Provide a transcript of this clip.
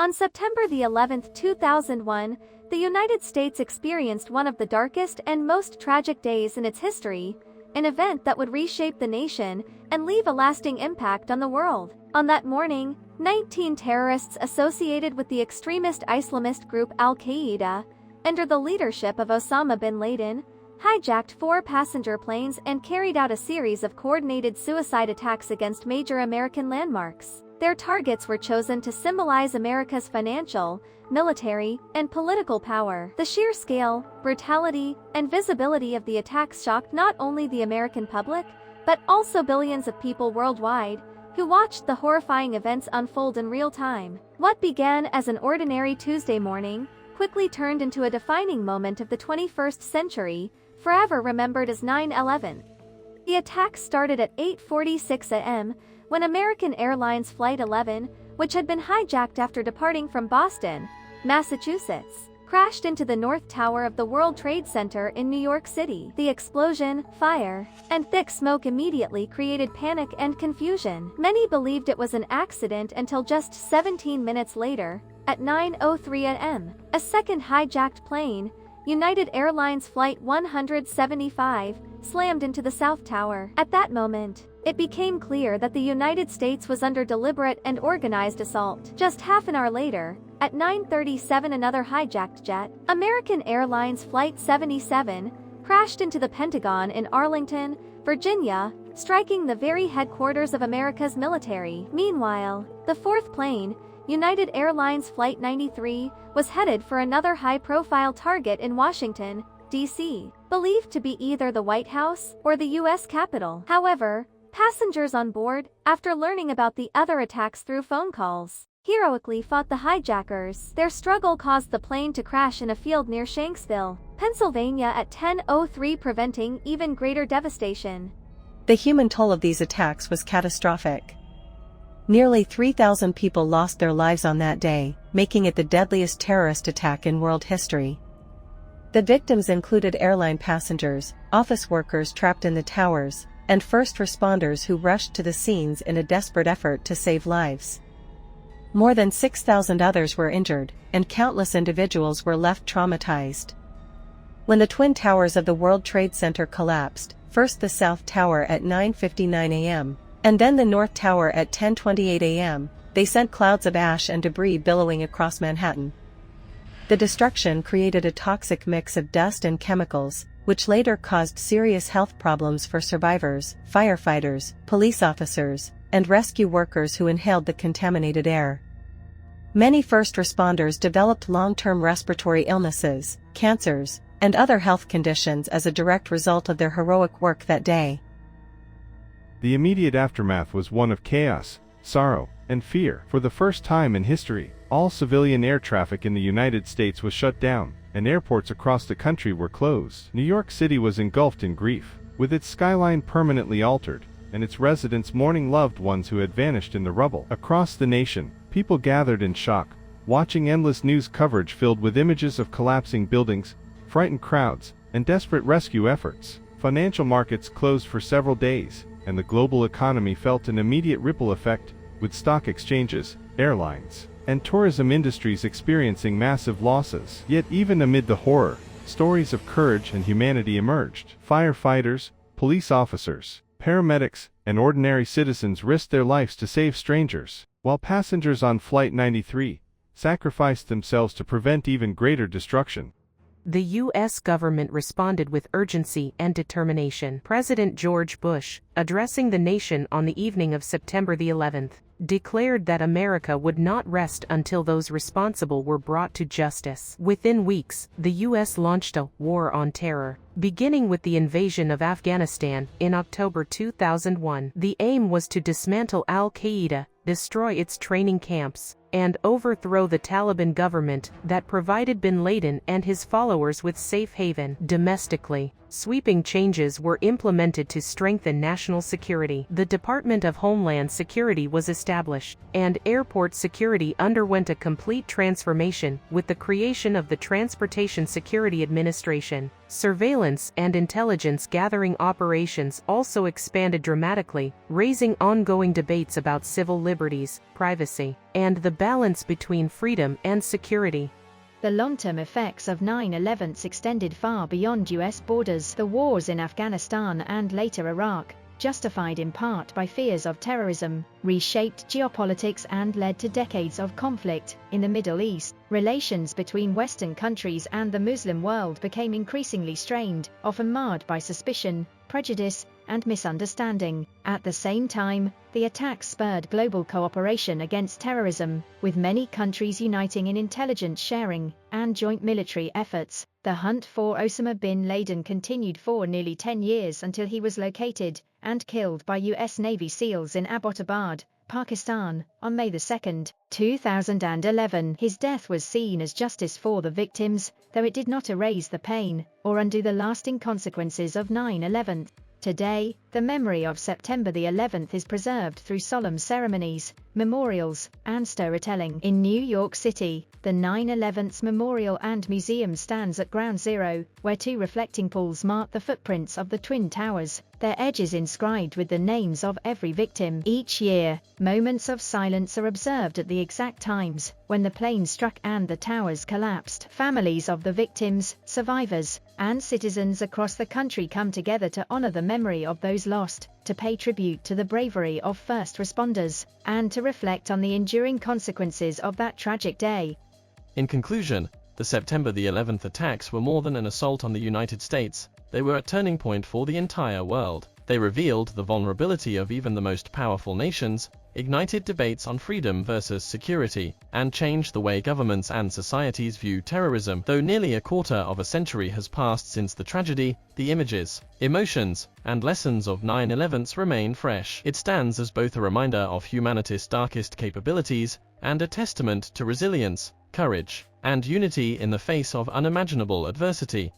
On September the 11th, 2001, the United States experienced one of the darkest and most tragic days in its history, an event that would reshape the nation and leave a lasting impact on the world. On that morning, 19 terrorists associated with the extremist Islamist group Al-Qaeda, under the leadership of Osama bin Laden, hijacked 4 passenger planes and carried out a series of coordinated suicide attacks against major American landmarks. Their targets were chosen to symbolize America's financial, military, and political power. The sheer scale, brutality, and visibility of the attacks shocked not only the American public, but also billions of people worldwide, who watched the horrifying events unfold in real time. What began as an ordinary Tuesday morning quickly turned into a defining moment of the 21st century, forever remembered as 9/11. The attacks started at 8:46 a.m., when American Airlines Flight 11, which had been hijacked after departing from Boston, Massachusetts, crashed into the North Tower of the World Trade Center in New York City. The explosion, fire, and thick smoke immediately created panic and confusion. Many believed it was an accident until just 17 minutes later, at 9:03 a.m., a second hijacked plane, United Airlines Flight 175, slammed into the South Tower. At that moment, it became clear that the United States was under deliberate and organized assault. Just half an hour later, at 9:37, another hijacked jet, American Airlines Flight 77, crashed into the Pentagon in Arlington, Virginia, striking the very headquarters of America's military. Meanwhile, the fourth plane, United Airlines Flight 93, was headed for another high-profile target in Washington, D.C., believed to be either the White House or the U.S. Capitol. However, passengers on board, after learning about the other attacks through phone calls, heroically fought the hijackers. Their struggle caused the plane to crash in a field near Shanksville, Pennsylvania at 10:03, preventing even greater devastation. The human toll of these attacks was catastrophic. Nearly 3,000 people lost their lives on that day, making it the deadliest terrorist attack in world history. The victims included airline passengers, office workers trapped in the towers, and first responders who rushed to the scenes in a desperate effort to save lives. More than 6,000 others were injured, and countless individuals were left traumatized. When the twin towers of the World Trade Center collapsed, first the South Tower at 9:59 a.m., and then the North Tower at 10:28 a.m., they sent clouds of ash and debris billowing across Manhattan. The destruction created a toxic mix of dust and chemicals, which later caused serious health problems for survivors, firefighters, police officers, and rescue workers who inhaled the contaminated air. Many first responders developed long-term respiratory illnesses, cancers, and other health conditions as a direct result of their heroic work that day. The immediate aftermath was one of chaos, sorrow, and fear. For the first time in history, all civilian air traffic in the United States was shut down, and airports across the country were closed. New York City was engulfed in grief, with its skyline permanently altered, and its residents mourning loved ones who had vanished in the rubble. Across the nation, people gathered in shock, watching endless news coverage filled with images of collapsing buildings, frightened crowds, and desperate rescue efforts. Financial markets closed for several days, and the global economy felt an immediate ripple effect, with stock exchanges, airlines, and tourism industries experiencing massive losses. Yet even amid the horror, stories of courage and humanity emerged. Firefighters, police officers, paramedics, and ordinary citizens risked their lives to save strangers, while passengers on Flight 93 sacrificed themselves to prevent even greater destruction. The U.S. government responded with urgency and determination. President George Bush, addressing the nation on the evening of September the 11th, declared that America would not rest until those responsible were brought to justice. Within weeks, the U.S. launched a war on terror, beginning with the invasion of Afghanistan in October 2001. The aim was to dismantle Al-Qaeda, destroy its training camps, and overthrow the Taliban government that provided bin Laden and his followers with safe haven. Domestically, Sweeping changes were implemented to strengthen national security. The Department of Homeland Security was established, and airport security underwent a complete transformation with the creation of the Transportation Security Administration. Surveillance and intelligence gathering operations also expanded dramatically, raising ongoing debates about civil liberties, privacy, and the balance between freedom and security. The long-term effects of 9/11 extended far beyond U.S. borders. The wars in Afghanistan and later Iraq, justified in part by fears of terrorism, reshaped geopolitics and led to decades of conflict. In the Middle East, relations between Western countries and the Muslim world became increasingly strained, often marred by suspicion, prejudice, and misunderstanding. At the same time, the attacks spurred global cooperation against terrorism, with many countries uniting in intelligence sharing and joint military efforts. The hunt for Osama bin Laden continued for nearly 10 years until he was located and killed by U.S. Navy SEALs in Abbottabad, Pakistan, on May 2, 2011. His death was seen as justice for the victims, though it did not erase the pain or undo the lasting consequences of 9/11. Today, the memory of September the 11th is preserved through solemn ceremonies, memorials, and storytelling. In New York City, the 9/11's Memorial and Museum stands at Ground Zero, where two reflecting pools mark the footprints of the Twin Towers, their edges inscribed with the names of every victim. Each year, moments of silence are observed at the exact times when the plane struck and the towers collapsed. Families of the victims, survivors, and citizens across the country come together to honor the memory of those lost, to pay tribute to the bravery of first responders, and to reflect on the enduring consequences of that tragic day. In conclusion, the September the 11th attacks were more than an assault on the United States, they were a turning point for the entire world. They revealed the vulnerability of even the most powerful nations, ignited debates on freedom versus security, and changed the way governments and societies view terrorism. Though nearly a quarter of a century has passed since the tragedy, the images, emotions, and lessons of 9/11 remain fresh. It stands as both a reminder of humanity's darkest capabilities and a testament to resilience, courage, and unity in the face of unimaginable adversity.